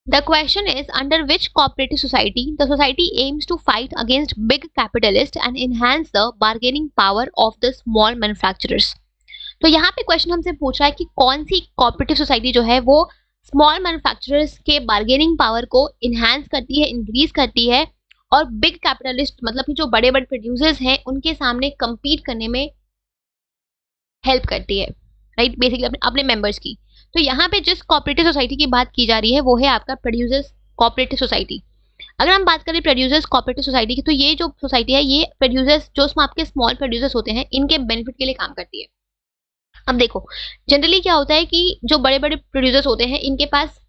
The question is, under which cooperative society the society aims to fight against big capitalists and enhance the bargaining power of the small manufacturers? तो यहाँ पे question हमसे पूछ रहा है कि कौन सी कोऑपरेटिव सोसाइटी जो है वो स्मॉल मैन्युफैक्चरर्स के बार्गेनिंग पावर को इनहेंस करती है, इंक्रीज करती है, और बिग कैपिटलिस्ट मतलब कि जो बड़े बड़े प्रोड्यूसर्स हैं उनके सामने compete करने में हेल्प करती है, राइट, बेसिकली अपने मेंबर्स की। तो यहाँ पे जिस कोऑपरेटिव सोसाइटी की बात की जा रही है वो है आपका प्रोड्यूसर्स कोऑपरेटिव सोसाइटी। अगर हम बात करें प्रोड्यूसर्स कोऑपरेटिव सोसाइटी की, तो ये जो सोसाइटी है ये प्रोड्यूसर्स जो आपके स्मॉल प्रोड्यूसर्स होते हैं इनके बेनिफिट के लिए काम करती है। अब देखो, जनरली क्या होता है कि जो बड़े बड़े प्रोड्यूसर्स होते हैं इनके पास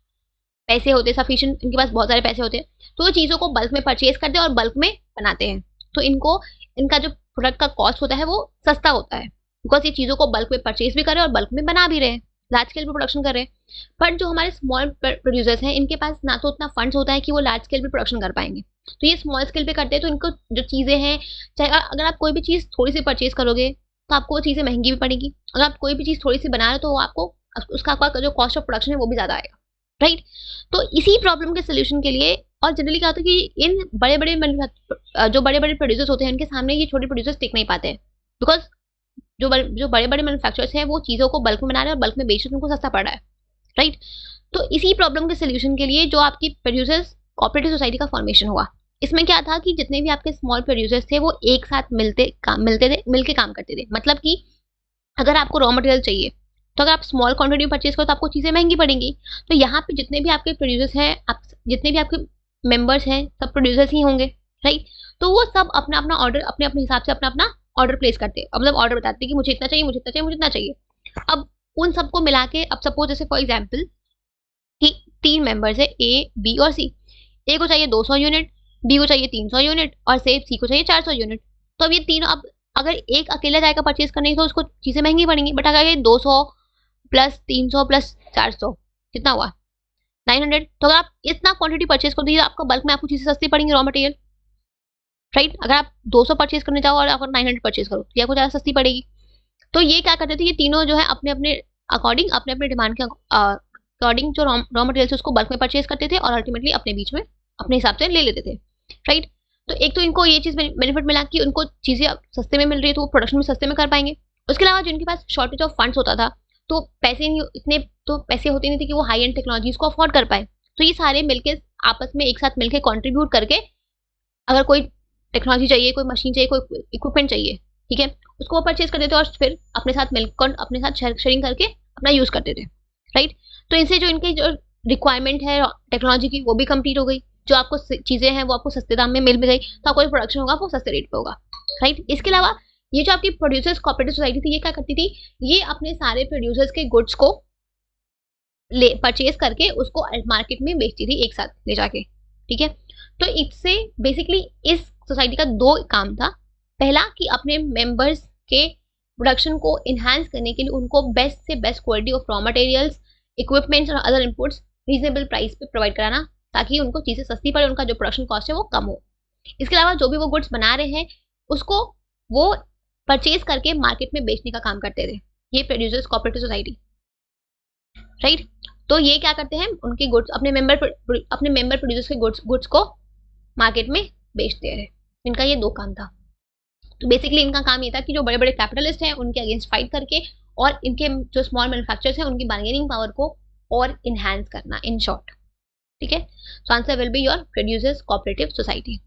पैसे होते हैं सफिशिएंट, इनके पास बहुत सारे पैसे होते हैं, तो वो चीज़ों को बल्क में परचेज करते हैं और बल्क में बनाते हैं। तो इनको इनका जो प्रोडक्ट का कॉस्ट होता है वो सस्ता होता है, बिकॉज ये चीज़ों को बल्क में परचेज भी कर रहे हैं और बल्क में बना भी रहे हैं, लार्ज स्केल पे प्रोडक्शन कर रहे हैं। बट जो हमारे स्मॉल प्रोड्यूसर्स हैं इनके पास ना तो उतना फंड्स होता है कि वो लार्ज स्केल पे प्रोडक्शन कर पाएंगे, तो ये स्मॉल स्केल पे करते हैं। तो इनको जो चीज़ें हैं, चाहे अगर आप कोई भी चीज़ थोड़ी सी परचेज करोगे तो आपको वो चीज़ें महंगी भी पड़ेगी, अगर आप कोई भी चीज़ थोड़ी सी बना रहे हो तो आपको उसका आपका जो कॉस्ट ऑफ प्रोडक्शन है वो भी ज़्यादा आएगा, राइट। तो इसी प्रॉब्लम के सोल्यूशन के लिए, और जनरली क्या होता है कि इन बड़े बड़े जो बड़े बड़े प्रोड्यूसर्स होते हैं उनके सामने ये छोटे प्रोड्यूसर्स टिक नहीं पाते हैं, बिकॉज जो बड़े बड़े मैन्युफैक्चरर्स हैं वो चीज़ों को बल्क में बना रहे हैं और बल्क में बेच रहे हैं, उनको सस्ता पड़ रहा है, राइट। तो इसी प्रॉब्लम के सोल्यूशन के लिए जो आपकी प्रोड्यूसर्स कोऑपरेटिव सोसाइटी का फॉर्मेशन हुआ, इसमें क्या था कि जितने भी आपके स्मॉल प्रोड्यूसर्स थे वो एक साथ मिलके काम करते थे। मतलब कि अगर आपको रॉ मटेरियल चाहिए तो अगर आप स्मॉल क्वांटिटी में परचेज करो तो आपको चीज़ें महंगी पड़ेंगी। तो यहाँ पे जितने भी आपके प्रोड्यूसर्स हैं, आप जितने भी आपके मेंबर्स हैं, सब प्रोड्यूसर्स ही होंगे, राइट। तो वो सब अपना अपना ऑर्डर अपने अपने हिसाब से अपना अपना ऑर्डर प्लेस करते हैं, मतलब ऑर्डर बताते हैं कि मुझे इतना चाहिए, मुझे इतना चाहिए, मुझे इतना चाहिए। अब उन सबको मिला के, अब सपोज जैसे फॉर एग्जाम्पल कि 3 मेंबर्स है ए, बी और सी। ए को चाहिए 200 यूनिट, बी को चाहिए 300 यूनिट और सी को चाहिए 400 यूनिट। तो अब ये तीनों, अब अगर एक अकेला जाएगा परचेज करने तो उसको चीज़ें महंगी पड़ेंगी, बट अगर ये 200 प्लस 300 प्लस 400 कितना हुआ 900। तो अगर आप इतना क्वांटिटी परचेज कर दीजिए आपको बल्क में आपको चीज़ें सस्ती पड़ेंगी रॉ मटेरियल, राइट। अगर आप 200 परचेज करने जाओ और आप 900 परचेज करो तो आपको ज़्यादा सस्ती पड़ेगी। तो ये क्या करते थे, ये तीनों जो है अपने अपने अकॉर्डिंग, अपने अपने डिमांड के अकॉर्डिंग जो रॉ मटेरियल से उसको बल्क में परचेज करते थे और अल्टीमेटली अपने बीच में अपने हिसाब से ले लेते थे, राइट। तो एक तो इनको ये चीज़ बेनिफिट मिला कि उनको चीज़ें सस्ते में मिल रही है तो वो प्रोडक्शन भी सस्ते में कर पाएंगे। उसके अलावा जिनके पास शॉर्टेज ऑफ फंड्स होता था तो पैसे नहीं, इतने तो पैसे होते नहीं थे कि वो हाई एंड टेक्नोलॉजीज को अफोर्ड कर पाए, तो ये सारे मिलके आपस में एक साथ मिलके कंट्रीब्यूट करके, अगर कोई टेक्नोलॉजी चाहिए, कोई मशीन चाहिए, कोई इक्विपमेंट चाहिए, ठीक है, उसको वो परचेज कर देते और फिर अपने साथ मिलकर अपने साथ शेयरिंग करके अपना यूज करते थे, राइट। तो इनसे जो इनकी जो रिक्वायरमेंट है टेक्नोलॉजी की वो भी कंप्लीट हो गई, जो आपको चीज़ें हैं वो आपको सस्ते दाम में मिल भी गई, तो आपको जो प्रोडक्शन होगा वो सस्ते रेट पे होगा, राइट। इसके अलावा ये जो आपकी प्रोड्यूसर्स कोऑपरेटिव सोसाइटी थी ये क्या करती थी, ये अपने सारे प्रोड्यूसर्स के गुड्स को परचेज करके उसको मार्केट में बेचती थी एक साथ ले जाके, ठीक है। तो इससे बेसिकली इस सोसाइटी का 2 काम था। पहला कि अपने मेंबर्स के प्रोडक्शन को इन्हांस करने के लिए उनको बेस्ट से best quality of raw materials, equipments और अदर इनपुट्स रीजनेबल प्राइस पे प्रोवाइड कराना, ताकि उनको चीज़ें सस्ती पड़े, उनका जो प्रोडक्शन कॉस्ट है वो कम हो। इसके अलावा जो भी वो गुड्स बना रहे हैं उसको वो परचेज करके मार्केट में बेचने का काम करते थे, ये प्रोड्यूसर्स कोऑपरेटिव सोसाइटी, राइट। तो ये क्या करते हैं, उनके गुड्स अपने मेंबर प्रोड्यूसर्स के गुड्स को मार्केट में बेचते रहे। इनका ये 2 काम था। तो बेसिकली इनका काम ये था कि जो बड़े बड़े कैपिटलिस्ट हैं उनके अगेंस्ट फाइट करके और इनके जो स्मॉल मैन्युफैक्चरर्स हैं उनकी बार्गेनिंग पावर को और इनहेंस करना, इन शॉर्ट, ठीक है। So answer will be your producers cooperative society.